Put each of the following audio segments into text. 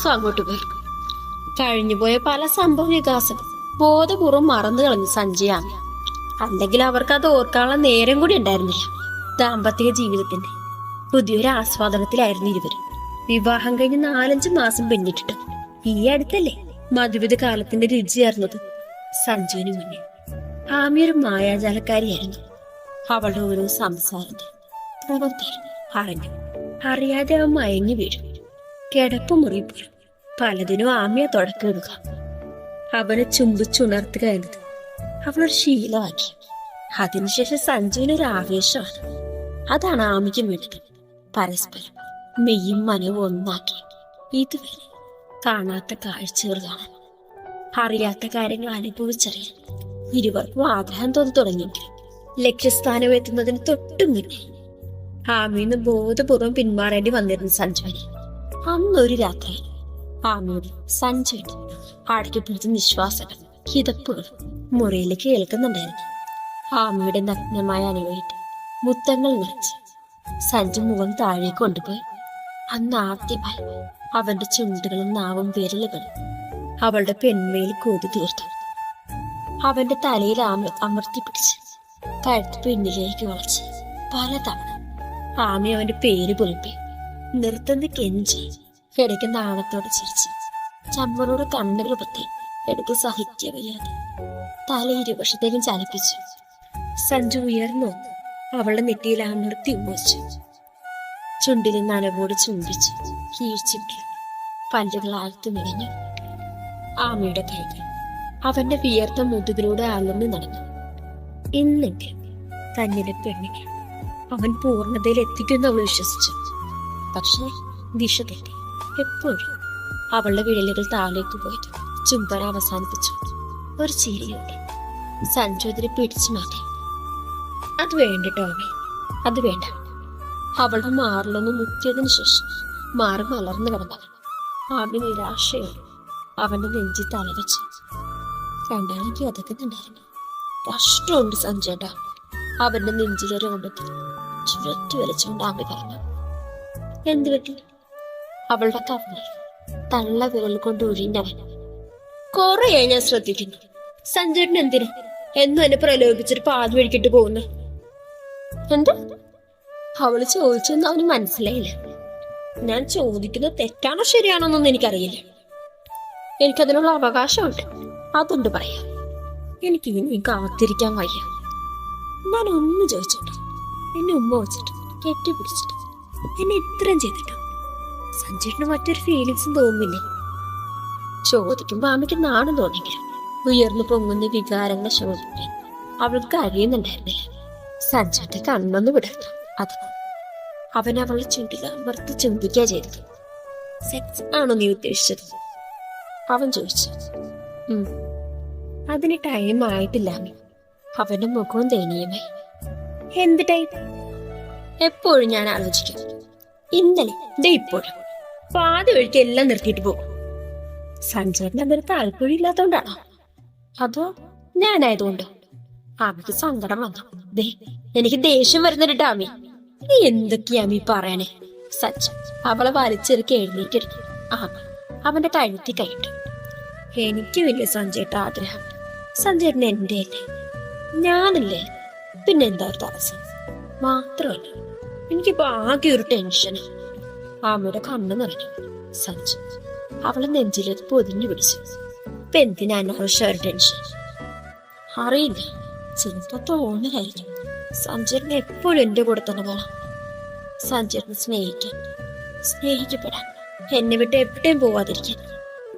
ദിവസം അങ്ങോട്ട് പോയി. കഴിഞ്ഞുപോയ പല സംഭവ വികാസം ബോധപൂർവ്വം മറന്നു കളഞ്ഞു സഞ്ജയാണ്. അല്ലെങ്കിൽ അവർക്ക് അത് ഓർക്കാനുള്ള നേരം കൂടി ഉണ്ടായിരുന്നില്ല. ദാമ്പത്തിക ജീവിതത്തിന്റെ പുതിയൊരു ആസ്വാദനത്തിലായിരുന്നു ഇരുവരും. വിവാഹം കഴിഞ്ഞ് 4-5 മാസം പിന്നിട്ടിട്ട് ഈ അടുത്തല്ലേ മധുവിധ കാലത്തിന്റെ രുചിയായിരുന്നത് സഞ്ജുവിന് മുന്നിൽ. ആമിയൊരു മായാജാലക്കാരിയായിരുന്നു. അവളുടെ ഓരോ സംസാരത്തിൽ പ്രവൃത്തിയിൽ അറിയാതെ അവൻ മയങ്ങി വീഴും. കിടപ്പ് മുറി പോലും പലതിനും ആമിയെ തുടക്കിടുക, അവനെ ചുംബിച്ചുണർത്തുക എന്നത് അവളൊരു ശീലമാക്കി. അതിനുശേഷം സഞ്ജുവിനൊരു ആവേശമാണ്. അതാണ് ആമിക്ക് വേണ്ടത്. പരസ്പരം മെയ്യും മനവും ഒന്നാക്കി ഇതുവരെ കാണാത്ത കാഴ്ചകൾ കാണാൻ, അറിയാത്ത കാര്യങ്ങൾ അനുഭവിച്ചറിയാൻ ഇരുവർക്കും ആഗ്രഹം തോന്നി തുടങ്ങിയെങ്കിലും ലക്ഷ്യസ്ഥാനം എത്തുന്നതിന് തൊട്ടു മുന്നേ ആമിന്ന് ബോധപൂർവ്വം പിന്മാറേണ്ടി വന്നിരുന്നു സഞ്ജുവിന്. അന്നൊരു രാത്രി ആമിയോട് സഞ്ജുവിന് അടക്കിപ്പിടിച്ച നിശ്വാസങ്ങൾ, കിതപ്പുകൾ മുറിയിലേക്ക് കേൾക്കുന്നുണ്ടായിരുന്നു. ആമിയുടെ നഗ്നമായ അനുഭവിട്ട് മുത്തങ്ങൾ നിറച്ച് സഞ്ജു മുഖം താഴേക്ക് കൊണ്ടുപോയി. അന്ന് ആദ്യമായി അവന്റെ ചുണ്ടുകളും നാവും വിരലുകളും അവളുടെ പെൺമയിൽ കൂതി തീർത്തു. അവന്റെ തലയിൽ അമർത്തി പിടിച്ച് കഴുത്ത് പിന്നിലേക്ക് വളച്ച് പലതവണ ആമി അവന്റെ പേര് പൊലിപ്പി നിർത്തുന്ന കെഞ്ചി, ഇടയ്ക്ക് നാണത്തോടെ ചിരിച്ച് ചമ്മനോട് കണ്ണുകൾ പറ്റി എടുത്ത് സഹിക്ക വയ്യാതെ തല ഇരുവശത്തേക്കും ചലിപ്പിച്ചു. സഞ്ജു ഉയർന്നു അവളുടെ നെറ്റിയിൽ അമർത്തി ഉമ്മച്ചു. ചുണ്ടിൽ നനവോട് ചുംബിച്ചു കീഴ്ച്ചിട്ട് പല്ലുകൾ ആഴ്ത്തു നിറഞ്ഞു. ആമയുടെ കൈകൾ അവന്റെ വിയർത്ത മുതുകിലൂടെ അലർന്നു നടന്നു. ഇന്നെങ്കിൽ തന്നെ പെണ്ണിനെ അവൻ പൂർണ്ണതയിൽ എത്തിക്കുമെന്ന് അവൾ വിശ്വസിച്ചു. പക്ഷേ ദിശ തെറ്റി. എപ്പോഴും അവളുടെ വിരലുകൾ താഴേക്ക് പോയിട്ട് ചുംബന അവസാനിപ്പിച്ചു. ഒരു ചിരിയോടെ സഞ്ജു അതിനെ പിടിച്ചു മാറ്റി. അത് വേണ്ടിട്ടോ അവൻ, അത് വേണ്ട. അവളുടെ മാറിലൊന്ന് മുറ്റിയതിനു ശേഷം മാറി മലർന്നു കിടന്നവൻ ആമി നിരാശയോടെ അവന്റെ നെഞ്ചി തലവെച്ചു. രണ്ടാണെങ്കിൽ അതക്കുന്നുണ്ടായിരുന്നു. കഷ്ടമുണ്ട് സഞ്ജേട്ടാ. അവന്റെ നെഞ്ചിലൊരു കൊണ്ടത്തിൽ ചുരറ്റി വലിച്ചുകൊണ്ട് ആമി പറഞ്ഞു. എന്ത് പറ്റി? അവളുടെ കവളിൽ തള്ള വിരൽ കൊണ്ട് ഒഴിഞ്ഞവൻ. കുറെയായി ഞാൻ ശ്രദ്ധിക്കുന്നു. സഞ്ജേട്ടൻ എന്തിനാ എന്നും എന്നെ പ്രലോഭിച്ചിട്ട് പാതി വഴിക്കിട്ട് പോകുന്നു? എന്താ അവള് ചോദിച്ചെന്ന് അവന് മനസ്സിലായില്ല. ഞാൻ ചോദിക്കുന്നത് തെറ്റാണോ ശരിയാണോ എന്നൊന്നും എനിക്കറിയില്ല. എനിക്കതിനുള്ള അവകാശമുണ്ട്, അതുകൊണ്ട് പറയാം. എനിക്ക് ഇനി കാത്തിരിക്കാൻ വയ്യ. ഞാൻ ഒന്ന് ചോദിച്ചോട്ടെ, എന്നെ ഉമ്മ വെച്ചിട്ട് കെട്ടിപ്പിടിച്ചിട്ട് എന്നെ ഇത്രയും ചെയ്തിട്ടോ സഞ്ജീട്ടിന് മറ്റൊരു ഫീലിങ്സും തോന്നുന്നില്ലേ? ചോദിക്കുമ്പോ ആമയ്ക്ക് നാണം തോന്നിയെങ്കിലും ഉയർന്നു പൊങ്ങുന്ന വികാരങ്ങൾ ശോഭിക്കാൻ അവൾക്ക് അറിയുന്നുണ്ടായിരുന്നില്ല. സഞ്ജീട്ട് കണ്ണൊന്ന് വിടർന്നു. അത് അവൻ അവളുടെ ചുണ്ടിൽ അമർത്തി ചുംബിക്കുക ചെയ്തത്. സെക്സ് ആണോ നീ ഉദ്ദേശിച്ചത്? അവൻ ചോദിച്ചു. അതിന് ടൈം ആയിട്ടില്ല. അവന്റെ മുഖവും ദയനീയമായി. എന്ത് ടൈം? എപ്പോഴും ഞാൻ ആലോചിക്കും. ഇന്നലെ ദേ ഇപ്പോഴും പാതി വഴിക്ക് എല്ലാം നിർത്തിയിട്ട് പോകും. സഞ്ജയന് അതൊരു താല്പര്യം ഇല്ലാത്തോണ്ടാണോ അതോ ഞാനായതുകൊണ്ടോ? ആമിക്ക് സങ്കടം വന്നു. ദേ എനിക്ക് ദേഷ്യം വരുന്നുണ്ട് ടാമി. നീ എന്തൊക്കെയാമി പറയണേ? സച്ച് അവളെ വലിച്ചെറുക്കി എഴുന്നേറ്റിരുന്നു. ആമി അവന്റെ കഴുത്തി കൈയിട്ടു. എനിക്ക് വലിയ സഞ്ജയേട്ട ആഗ്രഹം. സഞ്ജയേട്ടൻ എന്റെ അല്ലേ, ഞാനല്ലേ, പിന്നെന്താ ഒരു തടസ്സം? മാത്രമല്ല എനിക്കിപ്പോ ആകെ ഒരു ടെൻഷനാ. ആമയുടെ കണ്ണ് നിറഞ്ഞു. സഞ്ജു അവളെ നെഞ്ചിലേക്ക് പൊതിഞ്ഞു പിടിച്ചു. ഇപ്പൊ എന്തിനാ അനാവശ്യ ഒരു ടെൻഷൻ? അറിയില്ല, ചിലപ്പോ തോന്നലായിരിക്കും. സഞ്ജയന് എപ്പോഴും എന്റെ കൂടെ തന്നെ വേണം. സഞ്ജയനെ സ്നേഹിക്കാൻ, സ്നേഹിക്കപ്പെടാൻ, എന്നെ വിട്ട് എവിടെയും പോവാതിരിക്കാൻ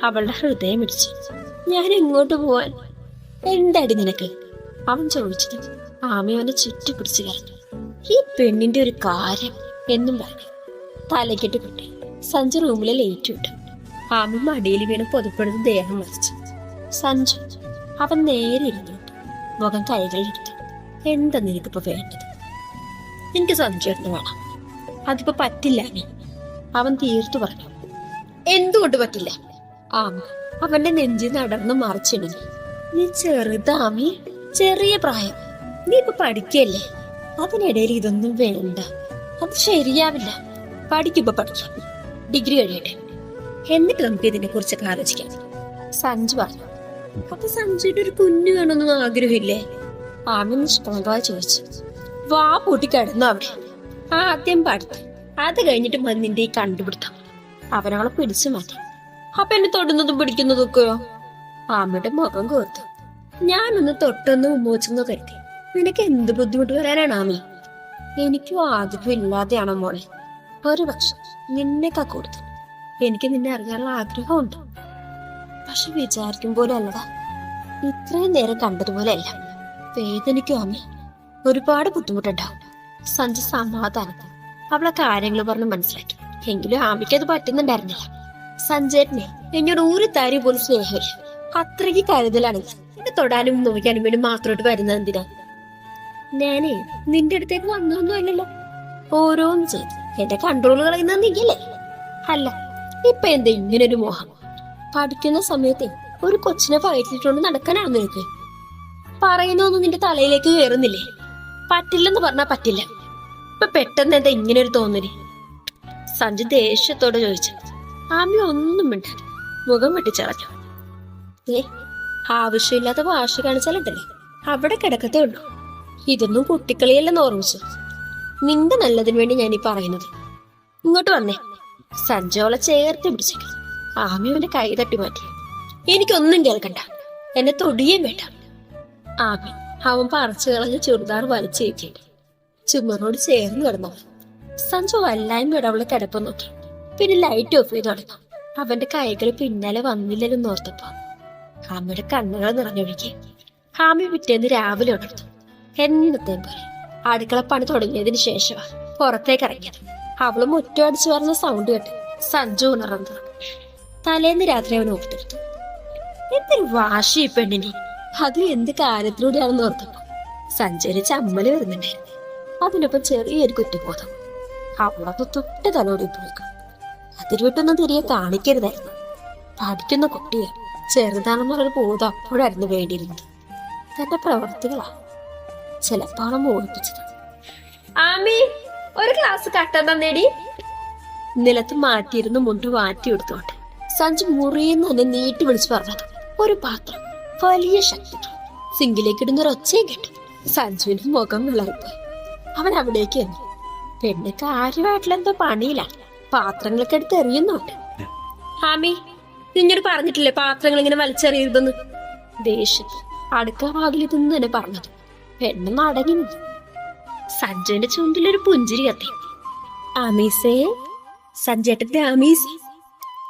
അവളുടെ ഹൃദയം ഇടിച്ചു. ഞാൻ എങ്ങോട്ട് പോവാൻ? എന്താടി നിനക്ക്? അവൻ ചോദിച്ചിട്ട് ആമി അവനെ ചുറ്റിപ്പിടിച്ചു കരഞ്ഞു. ഈ പെണ്ണിന്റെ ഒരു കാര്യം എന്നും പറഞ്ഞു തലക്കെട്ട് കിട്ടി. സഞ്ജു റൂമിലെ ലേറ്റ് വിട്ടു. ആമി മടിയിൽ വീണ് പൊതുപ്പെടുന്ന ദേഹം മറിച്ചു. സഞ്ജു അവൻ നേരെ ഇരുന്നു മുഖം കൈകളിലെടുത്തു. എന്താ നിനക്കിപ്പോ വേണ്ടത്? എനിക്ക് സഞ്ജുവിന് വേണം. അതിപ്പോ പറ്റില്ല ആമി, അവൻ തീർത്തു പറഞ്ഞു. എന്തുകൊണ്ട് പറ്റില്ല? ആമി അവന്റെ നെഞ്ചിൽ നടന്ന് മറിച്ചിടുന്നു. നീ ചെറുതാമി, ചെറിയ പ്രായം. നീ ഇപ്പൊ പഠിക്കല്ലേ, അതിനിടയിൽ ഇതൊന്നും വേണ്ട. അത് ശരിയാവില്ല. പഠിക്കുമ്പോ പഠിക്കാം, ഡിഗ്രി കഴിയട്ടെ. എന്നിട്ട് നമുക്ക് ഇതിനെ കുറിച്ചൊക്കെ ആലോചിക്കാം. സഞ്ജു പറഞ്ഞു. അപ്പൊ സഞ്ജുവിന്റെ ഒരു കുഞ്ഞു വേണമെന്നൊന്നും ആഗ്രഹമില്ലേ? ആമി നിഷ്കളങ്കമായി ചോദിച്ചു. വാ പൂട്ടി കിടന്നു അവിടെ. ആദ്യം പഠിത്തം, അത് കഴിഞ്ഞിട്ട് മതി നിന്റെ ഈ കണ്ടുപിടുത്തം. അവനവളെ പിടിച്ചു മാറ്റി. അപ്പൊ എന്നെ തൊടുന്നതും പിടിക്കുന്നതൊക്കെയോ? ആമയുടെ മുഖം കോർത്തു. ഞാനൊന്ന് തൊട്ടൊന്ന് ഉമ്മോച്ചെന്നോ കരുതി. നിനക്ക് എന്ത് ബുദ്ധിമുട്ട് വരാനാണ് ആമി? എനിക്കും ആഗ്രഹം ഇല്ലാതെയാണോ മോളെ? ഒരു പക്ഷെ നിന്നെക്കാ കൂടുതൽ എനിക്ക് നിന്നെ അറിയാനുള്ള ആഗ്രഹമുണ്ട്. പക്ഷെ വിചാരിക്കും പോലെ അല്ലടാ. ഇത്രയും നേരം കണ്ടതുപോലെ അല്ല. വേദനിക്കും ആമി, ഒരുപാട് ബുദ്ധിമുട്ടുണ്ടാവും. സഞ്ജു സമാധാനത്തിൽ അവളെ കാര്യങ്ങൾ പറഞ്ഞ് മനസ്സിലാക്കി. എങ്കിലും ആമിക്ക് അത് പറ്റുന്നുണ്ടായിരുന്നില്ല. സഞ്ജയനെ എന്നോട് ഒരു താരി പോലും സ്നേഹമില്ല. അത്രയ്ക്ക് കരുതലാണെങ്കിൽ എന്നെ തൊടാനും നോക്കാനും വേണ്ടി മാത്രമായിട്ട് വരുന്നത് എന്തിനാ? ഞാനേ നിന്റെ അടുത്തേക്ക് വന്നൊന്നും അല്ലല്ലോ. ഓരോന്നും ചെയ്ത് എന്റെ കൺട്രോൾ കളയുന്ന നീയല്ലേ? അല്ല, ഇപ്പൊ എന്താ ഇങ്ങനൊരു മോഹം? പഠിക്കുന്ന സമയത്തെ ഒരു കൊച്ചിനെ വയറ്റിട്ടുണ്ട് നടക്കാനാണ് നിനക്ക്? പറയുന്നൊന്നും നിന്റെ തലയിലേക്ക് കയറുന്നില്ലേ? പറ്റില്ലെന്ന് പറഞ്ഞാ പറ്റില്ല. ഇപ്പൊ പെട്ടെന്ന് എന്താ ഇങ്ങനൊരു തോന്നല്? സഞ്ജു ദേഷ്യത്തോടെ ചോദിച്ചു. ആമി ഒന്നും മിണ്ടാതെ മുഖം വെട്ടിച്ചളഞ്ഞു. ആവശ്യമില്ലാത്ത ഭാഷ കാണിച്ചാലുണ്ടല്ലേ അവിടെ കിടക്കത്തേ ഉള്ളൂ. ഇതൊന്നും കുട്ടിക്കളിയല്ലെന്ന് ഓർമ്മിച്ചു. നിന്റെ നല്ലതിന് വേണ്ടി ഞാനീ പറയുന്നത്. ഇങ്ങോട്ട് വന്നേ. സഞ്ജോളെ ചേർത്ത് പിടിച്ചേക്കും. ആമി അവന്റെ കൈ തട്ടി മാറ്റി. എനിക്കൊന്നും കേൾക്കണ്ട, എന്നെ തൊടിയേം വേണ്ട. ആമി അവൻ പറിച്ചു കളഞ്ഞ് ചുരിദാർ വലിച്ചേക്കേണ്ട ചുമരോട് ചേർന്ന് കിടന്നു. സഞ്ജു വല്ലായ്മയുടെ അവളെ കിടപ്പം നോക്കി. പിന്നെ ലൈറ്റ് ഓഫ് ചെയ്ത് തുടങ്ങി. അവന്റെ കൈകൾ പിന്നാലെ വന്നില്ലെന്ന് ഓർത്തപ്പോ ആമിയുടെ കണ്ണുകൾ നിറഞ്ഞൊഴുകി. ആമി പിറ്റേന്ന് രാവിലെ ഉണർന്നു. എന്നത്തെ പോലെ അടുക്കളപ്പണി തുടങ്ങിയതിന് ശേഷമാണ് പുറത്തേക്ക് ഇറങ്ങിയത്. അവള് മുറ്റം അടിച്ചു പറഞ്ഞ സൗണ്ട് കേട്ട് സഞ്ജു ഉണർന്നു. തലേന്ന് രാത്രി അവൻ ഓർത്തെടുത്തു. എന്തൊരു വാശി ഈ പെണ്ണിനെ. അതും എന്ത് കാര്യത്തിലൂടെയാണെന്ന് ഓർത്തപ്പോ സഞ്ജുവിന് ചമ്മല് വരുന്നുണ്ടായിരുന്നു. അതിനൊപ്പം ചെറിയൊരു കുറ്റബോധം. അവളത് തൊട്ട് തലോടി പോയിക്കും. അതിൽ വിട്ടൊന്നും തിരികെ കാണിക്കരുതായിരുന്നു. പഠിക്കുന്ന കുട്ടിയെ ചെറുതാണെന്നുള്ളൊരു ബോധം അപ്പോഴായിരുന്നു വേണ്ടിയിരുന്നത്. തന്റെ പ്രവർത്തികളാ ചിലപ്പോൾ മോഹിപ്പിച്ചത്. ആമി, ഒരു ഗ്ലാസ് കട്ട തന്നേടി. നിലത്ത് മാറ്റിയിരുന്ന് മുണ്ട് മാറ്റിയെടുത്തോണ്ട് സഞ്ജു മുറിയെന്ന് തന്നെ നീട്ടി വിളിച്ചു പറഞ്ഞത്. ഒരു പാത്രം വലിയ ശക്തി സിങ്കിലേക്ക് ഇടുന്നൊരൊച്ചയും കേട്ടു. സഞ്ജുവിന്റെ മുഖം വിളറിപ്പോയി. അവൻ അവിടേക്ക് വന്നു. പെണ്ണ് കാര്യമായിട്ടുള്ള എന്തോ പണിയിലാണ്. പാത്രങ്ങളൊക്കെ എടുത്ത് എറിയുന്നുണ്ട്. ആമി, നിന്നോട് പറഞ്ഞിട്ടില്ലേ പാത്രങ്ങൾ ഇങ്ങനെ വലിച്ചെറിയരുതെന്ന്? ദേഷ്യത്തിൽ അടുക്കള വാതിൽ നിന്ന് തന്നെ പറഞ്ഞത്. പെണ്ണ് നടങ്ങി നിന്നു. സഞ്ജുവിന്റെ ചുണ്ടിലൊരു പുഞ്ചിരി കത്തി. ആമീസേ, സഞ്ജേട്ടന്റെ ആമീസേ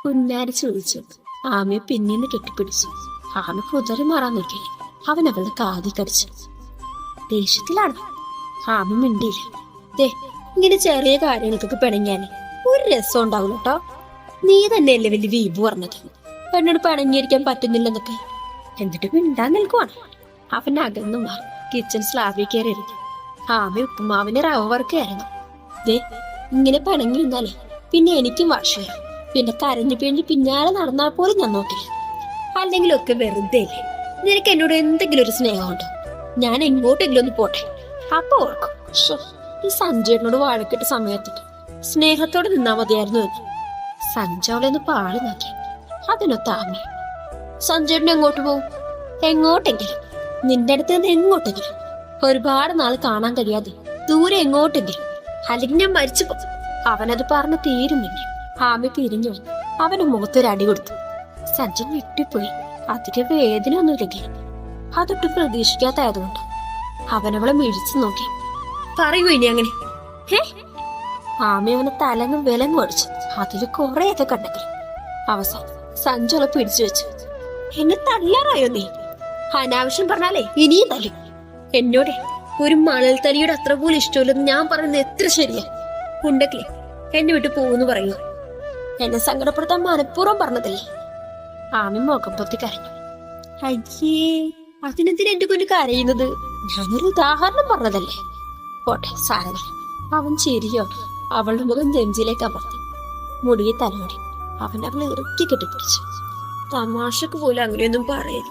പുന്നാരി ചോദിച്ചു. ആമിയെ പിന്നീന്ന് കെട്ടിപ്പിടിച്ചു. ആമി കുതിരി മാറാൻ നോക്കി. അവൻ അവളുടെ കാതി കടിച്ചു. ദേഷ്യത്തിലാണ്. ആമി മിണ്ടിയില്ല. ദേ, ഇങ്ങനെ ചെറിയ കാര്യങ്ങൾക്കൊക്കെ പിണങ്ങിയാല് ഒരു രസം ഉണ്ടാവില്ല കേട്ടോ. നീ തന്നെയല്ലേ വലിയ വീമ്പ് പറഞ്ഞത് എന്നോട് പിണങ്ങിയിരിക്കാൻ പറ്റുന്നില്ലെന്നൊക്കെ. എന്നിട്ട് മിണ്ടാൻ നിൽക്കുവാണ്. അവൻ അകന്നു മാറി കിച്ചൺ സ്ലാബിൽ കയറിയിരുന്നു. ആമി ഉപ്പുമാവിന് റവ വറുക്കുകയായിരുന്നു. ദേ, ഇങ്ങനെ പിണങ്ങി നിന്നാലേ പിന്നെ എനിക്കും വാശിയാ. പിന്നെ കരഞ്ഞു പിഴിഞ്ഞ് പിന്നാലെ നടന്നാൽ പോലും ഞാൻ നോക്കില്ല. അല്ലെങ്കിലൊക്കെ വെറുതെ അല്ലേ. നിനക്ക് എന്നോട് എന്തെങ്കിലും ഒരു സ്നേഹമുണ്ടോ? ഞാൻ എങ്ങോട്ടെങ്കിലും ഒന്ന് പോട്ടെ, അപ്പൊ ഓർക്കും ഈ സഞ്ജയനോട് വഴക്കിട്ട സമയത്തിട്ട് സ്നേഹത്തോടെ നിന്നാ മതിയായിരുന്നു എന്ന്. സഞ്ജോളെ ഒന്ന് പാളി നോക്കി. അതിനൊത്ത ആമി. സഞ്ജയൻ എങ്ങോട്ട് പോകും? എങ്ങോട്ടെങ്കിലും, നിന്റെ അടുത്ത് നിന്ന് എങ്ങോട്ടെങ്കിലും. ഒരുപാട് നാൾ കാണാൻ കഴിയാതെ ദൂരെ എങ്ങോട്ടെങ്കിലും. അല്ലെങ്കിൽ ഞാൻ മരിച്ചു പോകും. അവനത് പറഞ്ഞ് തീരുന്നില്ല. ആമി തിരിഞ്ഞു വന്നു അവന് മുഖത്തൊരു അടി കൊടുത്തു. സഞ്ജയൻ വിട്ടുപോയി. അധികം വേദന ഒന്നുമില്ലെങ്കിലും അതൊട്ട് പ്രതീക്ഷിക്കാത്തായതുകൊണ്ട് അവനവളെ മിഴിച്ചു നോക്കി. പറയൂ ഇനി അങ്ങനെ. ആമി അവനെ തലങ്ങും വിലങ്ങും അടിച്ചു. അതിൽ കുറെയൊക്കെ കണ്ടെങ്കിൽ അവസാനം സഞ്ജുളെ പിടിച്ചു വെച്ചു. എന്നെ തല്ലാറായോ നീ? അനാവശ്യം പറഞ്ഞാലേ ഇനിയും തല്ലും. എന്നോടെ ഒരു മണൽ തരിയുടെ അത്ര പോലും ഇഷ്ടമില്ലെന്ന് ഞാൻ പറയുന്നത് എത്ര ശരിയാ. ഉണ്ടെങ്കിലേ എന്നെ വിട്ട് പോകുന്നു പറയൂ. എന്നെ സങ്കടപ്പെടുത്താൻ മനഃപൂർവ്വം പറഞ്ഞതല്ലേ. ആമി മുഖം പൊത്തി കരഞ്ഞു. അയ്യേ, അതിനെന്തിനാ എന്റെ കുഞ്ഞു കരയുന്നത്? ഞാനൊരു ഉദാഹരണം പറഞ്ഞതല്ലേ. പോട്ടെ, സാരമില്ല. അവൻ ചിരിയോ അവളുടെ മുഖം നെഞ്ചിലേക്ക് അമർത്തി മുടിയെ തലോടി. അവൻ അവളെ ഇറുക്കി കെട്ടിപ്പിടിച്ചു. തമാശക്ക് പോലും അങ്ങനെയൊന്നും പറയില്ല.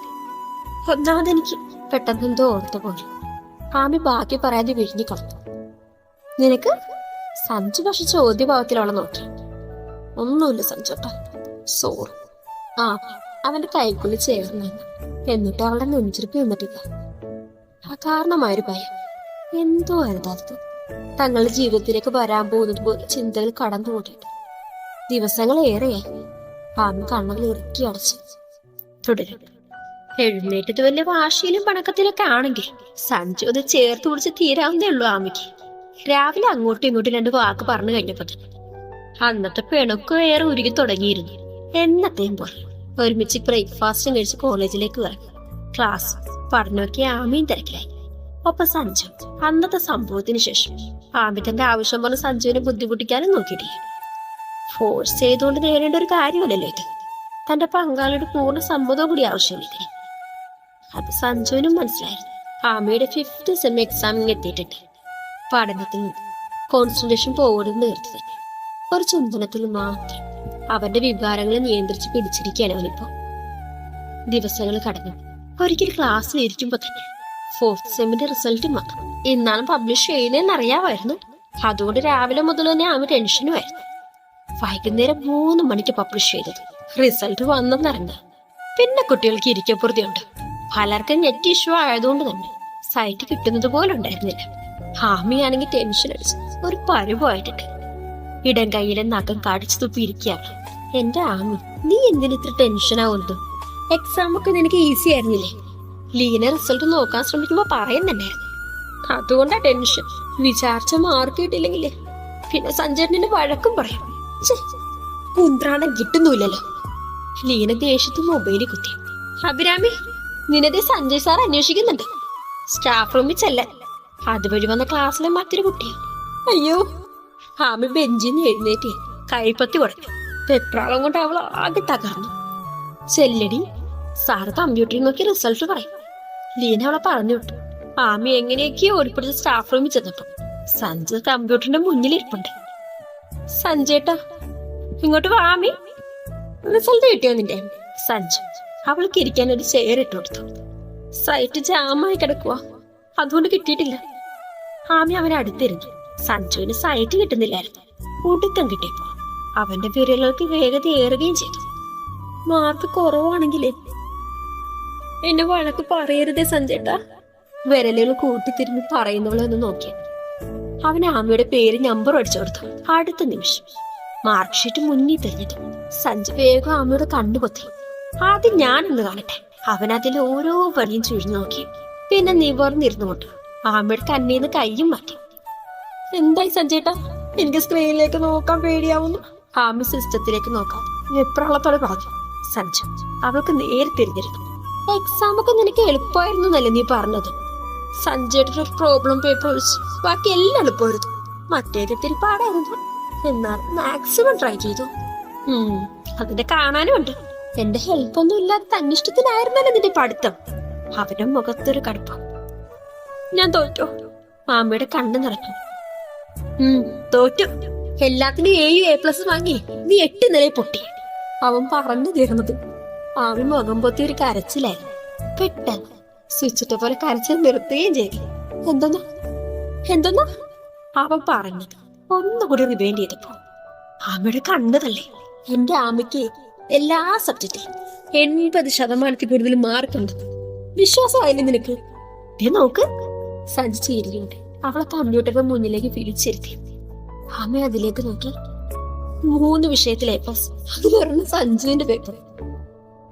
ഒന്നാമതെനിക്ക് പെട്ടെന്ന് എന്തോ ഓർത്ത പോലെ. ആമി ബാക്കി പറയാതെ വിഴിഞ്ഞു കളഞ്ഞു. നിനക്ക്? സഞ്ജു പക്ഷെ ചോദ്യഭാവത്തിൽ അവളെ നോക്കി. ഒന്നുമില്ല സഞ്ജോട്ട, സോറി. ആ അവന്റെ കൈക്കുള്ളിൽ ചേർന്നു. എന്നിട്ട് അവളുടെ നെഞ്ചിരിപ്പ് നിന്നിട്ടില്ല. അകാരണമായൊരു ഭയം, എന്തോ അരുതാത്തത് തങ്ങളുടെ ജീവിതത്തിലേക്ക് വരാൻ പോകുന്നത് പോലെ ചിന്തകൾ കടന്നുകൂടിയിട്ട് ദിവസങ്ങൾ ഏറെയായി. ആമി കണ്ണുകൾ ഇറുക്കി അടച്ചു. തുടരും. എഴുന്നേറ്റത് വലിയ വാശിയിലും പണക്കത്തിലൊക്കെ ആണെങ്കിൽ സഞ്ജു അത് ചേർത്ത് പിടിച്ച് തീരാവുന്നേ ഉള്ളൂ ആമിക്ക്. രാവിലെ അങ്ങോട്ടും ഇങ്ങോട്ടും 2 വാക്ക് പറഞ്ഞു കഴിഞ്ഞപ്പോ അന്നത്തെ പിണക്ക് ഏറെ ഉരുകി തുടങ്ങിയിരുന്നു. എന്നത്തെയും പോലെ ഒരുമിച്ച് ബ്രേക്ക്ഫാസ്റ്റും കഴിച്ച് കോളേജിലേക്ക് ഇറങ്ങി. ക്ലാസ് പഠനമൊക്കെ ആമിയും തിരക്കിലായി. ഒപ്പം സഞ്ജു. അന്നത്തെ സംഭവത്തിന് ശേഷം ആമി തന്റെ ആവശ്യം പറഞ്ഞ് സഞ്ജുവിനെ ബുദ്ധിമുട്ടിക്കാനും നോക്കിയിട്ടില്ല. ഫോഴ്സ് ചെയ്തുകൊണ്ട് നേടേണ്ട ഒരു കാര്യമല്ലല്ലോ ഇത്. തന്റെ പങ്കാളിയുടെ പൂർണ്ണ സമ്മതവും കൂടി ആവശ്യമില്ല. അത് സഞ്ജുവിനും മനസ്സിലായിരുന്നു. ആമയുടെ 5th സെം എക്സാമിന് എത്തിയിട്ടുണ്ട്. പഠനത്തിൽ കോൺസെൻട്രേഷൻ പോകരുതെന്ന് തീർത്തു തന്നെ. ഒരു ചുംബനത്തിൽ മാത്രം അവന്റെ വികാരങ്ങളെ നിയന്ത്രിച്ച് പിടിച്ചിരിക്കുകയാണ് അവനിപ്പോ. ദിവസങ്ങൾ കടന്നു. ഒരിക്കൽ ക്ലാസ്സിൽ ഇരിക്കുമ്പോ തന്നെ 4th സെമ്മിന്റെ റിസൾട്ട് മാത്രം ഇന്നാളും പബ്ലിഷ് ചെയ്യുന്നതെന്ന് അറിയാമായിരുന്നു. അതുകൊണ്ട് രാവിലെ മുതൽ തന്നെ ആമി ടെൻഷനുമായിരുന്നു. വൈകുന്നേരം 3 മണിക്ക് പബ്ലിഷ് ചെയ്തത് റിസൾട്ട് വന്നെന്നറിഞ്ഞ പിന്നെ കുട്ടികൾക്ക് ഇരിക്കപ്പുറത്തുണ്ട്. പലർക്കും നെറ്റ് ഇഷ്യൂ ആയതുകൊണ്ട് തന്നെ സൈറ്റ് കിട്ടുന്നത് പോലും ഉണ്ടായിരുന്നില്ല. ആമിയാണെങ്കിൽ ടെൻഷൻ അടിച്ച് ഒരു പരുവായിട്ടുണ്ട്. ഇടം കൈയിലെ നഖം കടിച്ചു തുപ്പി ഇരിക്കുകയാണ്. എന്റെ ആമി, നീ എന്തിന് ഇത്ര ടെൻഷനാവുന്നത്? എക്സാം ഒക്കെ നിനക്ക് ഈസി ആയിരുന്നില്ലേ? ലീന റിസൾട്ട് നോക്കാൻ ശ്രമിക്കുമ്പോ പറയുന്നുണ്ടായിരുന്നു. അതുകൊണ്ടാ ടെൻഷൻ. വിചാരിച്ച മാർക്ക് കിട്ടില്ലെങ്കിലേ പിന്നെ സഞ്ജയന്റെ വഴക്കും പറയും. കുന്ത്രാണം കിട്ടുന്നില്ലല്ലോ. ലീന ദേഷ്യത്ത് മൊബൈലിൽ കുത്തി. അഭിരാമി, നിനതെ സഞ്ജയ് സാർ അന്വേഷിക്കുന്നുണ്ട്. സ്റ്റാഫ് റൂമിൽ ചെല്ലാൻ. അതുവഴി വന്ന ക്ലാസ്സിലെ മറ്റൊരു കുട്ടിയാ. അയ്യോ. ആമി ബെഞ്ചിൽ നിന്ന് എഴുന്നേറ്റ് കൈപ്പത്തി കൊടുത്തു. പെപ്രാളം കൊണ്ട് അവൾ ആകെ തകർന്നു. ചെല്ലടി, സാറ് കമ്പ്യൂട്ടറിൽ നോക്കി റിസൾട്ട് പറയും. ലീന അവളെ പറഞ്ഞു വിട്ടു. ആമി എങ്ങനെയൊക്കെയോ ഓടിപ്പിടിച്ച് സ്റ്റാഫ് റൂമിൽ ചെന്നപ്പോ സഞ്ജയ് കമ്പ്യൂട്ടറിന്റെ മുന്നിൽ ഇരിപ്പുണ്ട്. സഞ്ജേട്ടാ, ഇങ്ങോട്ട് വാ ആമി. റിസൾട്ട് കിട്ടിയോ നിന്റെ? സഞ്ജു അവൾക്ക് ഇരിക്കാൻ ഒരു ചെയർ ഇട്ട് കൊടുത്തു. സൈറ്റ് ജാമായി കിടക്കുക, അതുകൊണ്ട് കിട്ടിയിട്ടില്ല. ആമി അവനെ അടുത്തിരുന്നു. സഞ്ജുവിന് സൈറ്റ് കിട്ടുന്നില്ലായിരുന്നു. ഒടുക്കം കിട്ടിയപ്പോ അവന്റെ വിരലുകൾക്ക് വേഗത ഏറുകയും ചെയ്തു. മാർക്ക് കുറവാണെങ്കിലേ എന്നെ വഴക്ക് പറയരുതേ സഞ്ജേട്ടാ. വിരലുകൾ കൂട്ടിത്തിരിഞ്ഞ് പറയുന്നവളെ ഒന്ന് നോക്കിയ അവൻ ആമിയുടെ പേര് നമ്പർ അടിച്ചു കൊടുത്തു. അടുത്ത നിമിഷം മാർക്ക് ഷീറ്റ് മുന്നിൽ തെരഞ്ഞിട്ട് സഞ്ജു വേഗം ആമിയുടെ കണ്ണുപൊത്തി. ആദ്യം ഞാനൊന്ന് കാണട്ടെ. അവൻ അതിൽ ഓരോ വഴിയും ചുഴിഞ്ഞു നോക്കി. പിന്നെ നിവർന്നിരുന്നുകൊണ്ട് ആമിയുടെ കണ്ണീന്ന് കയ്യും മാറ്റി. എന്തായി സഞ്ജേട്ടാ? എനിക്ക് സ്ക്രീനിലേക്ക് നോക്കാൻ പേടിയാവുന്നു. ആമി സിസ്റ്റത്തിലേക്ക് നോക്കാം വെപ്രാളത്തോടെ പറഞ്ഞു. സഞ്ജു അവൾക്ക് നേരെ തിരിഞ്ഞിരുന്നു. എക്സാം ഒക്കെ നിനക്ക് എളുപ്പമായിരുന്നു എന്നല്ലേ നീ പറഞ്ഞത്? സഞ്ജയുടെ പ്രോബ്ലം പേപ്പർ ഒഴിച്ച് ബാക്കി എല്ലാം എളുപ്പമായിരുന്നു. മറ്റേതിൽ പാടായിരുന്നു. എന്നാൽ മാക്സിമം ട്രൈ ചെയ്തു. അതിന്റെ കാണാനും ഉണ്ട്. എന്റെ ഹെൽപ്പ് ഒന്നും ഇല്ലാതെ തന്നിഷ്ടത്തിനായിരുന്നല്ലോ നിന്റെ പഠിത്തം. അവന്റെ മുഖത്തൊരു കടുപ്പം. ഞാൻ തോറ്റു. മാമയുടെ കണ്ണ് നിറഞ്ഞു. തോറ്റു. എല്ലാത്തിനും A++ വാങ്ങി നീ 8 നിലയിൽ പൊട്ടി. അവൻ പറഞ്ഞു തീർന്നത്. ആമി മുഖം പൊത്തി ഒരു കരച്ചിലായിരുന്നു. പെട്ടെന്ന് സ്വിച്ചിട്ട പോലെ കരച്ചിൽ നിർത്തുകയും ചെയ്തു. എന്തെന്നാ അവൻ പറഞ്ഞത് ഒന്നുകൂടി റിവൈൻഡ് ചെയ്തപ്പോ ആമയുടെ കണ്ണ് തള്ളി. എന്റെ ആമയ്ക്ക് എല്ലാ സബ്ജക്റ്റിലും 80% കൂടുതൽ മാർക്കുണ്ട്. വിശ്വാസമായില്ലേ നിനക്ക്? നോക്ക്. സഞ്ജു ചേരിയുണ്ട്. അവളെ കമ്പ്യൂട്ടറിന്റെ മുന്നിലേക്ക് പിടിച്ചിരുത്തി. ആമ അതിലേക്ക് നോക്കി. 3 വിഷയത്തിൽ A+. അതിലൊരെണ്ണം സഞ്ജുവിന്റെ പേപ്പർ.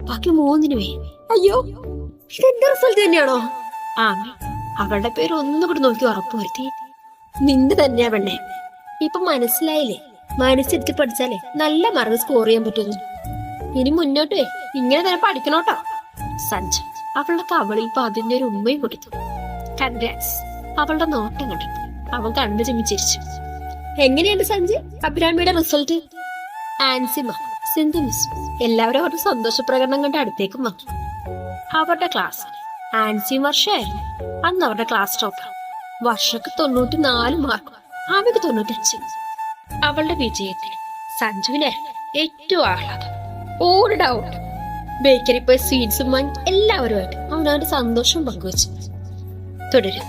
ബാക്കി 3-നുമേ. അയ്യോ, ഇതെന്റെ റിസൾട്ട് തന്നെയാണോ? ആമ അവളുടെ പേര് ഒന്നുകൂടി നോക്കി ഉറപ്പുവരുത്തി. നിന്റെ തന്നെയാ പെണ്ണെ. ഇപ്പൊ മനസ്സിലായില്ലേ? മനസ്സിരുത്തി പഠിച്ചാലേ നല്ല മാർക്ക് സ്കോർ ചെയ്യാൻ പറ്റുന്നു. ഇനി മുന്നോട്ടേ ഇങ്ങനെ തന്നെ പഠിക്കണോട്ടോ. സഞ്ജു അവളുടെ കവളിൽ പതിന്റെ ഒരു ഉമ്മയും കൊടുത്തു. കൺഗ്രാറ്റ്സ്. അവളുടെ നോട്ടം കണ്ടു അവൻ കണ്ണു ചെമ്മി ചിരിച്ചു. എങ്ങനെയുണ്ട് സഞ്ജു അഭിരാമിയുടെ റിസൾട്ട്? ആൻസിമ, സിന്ധു മിസ് എല്ലാവരും അവരുടെ സന്തോഷപ്രകടനം കണ്ട് അടുത്തേക്കും വന്നു. അവരുടെ ക്ലാസ് ആൻസിയും വർഷമായിരുന്നു അന്ന് അവരുടെ ക്ലാസ് ടോപ്പർ. വർഷക്ക് 94 മാർക്ക്, ആമയ്ക്ക് 95. അവളുടെ വിജയത്തിൽ സഞ്ജുവിനായിരുന്നു ഏറ്റവും ആഹ്ലാദം. ഒരു ഡൗട്ട്. ബേക്കറി പോയി സ്വീറ്റ്സും വാങ്ങി എല്ലാവരുമായിട്ട് അവനവന്റെ സന്തോഷം പങ്കുവച്ചു. തുടരും.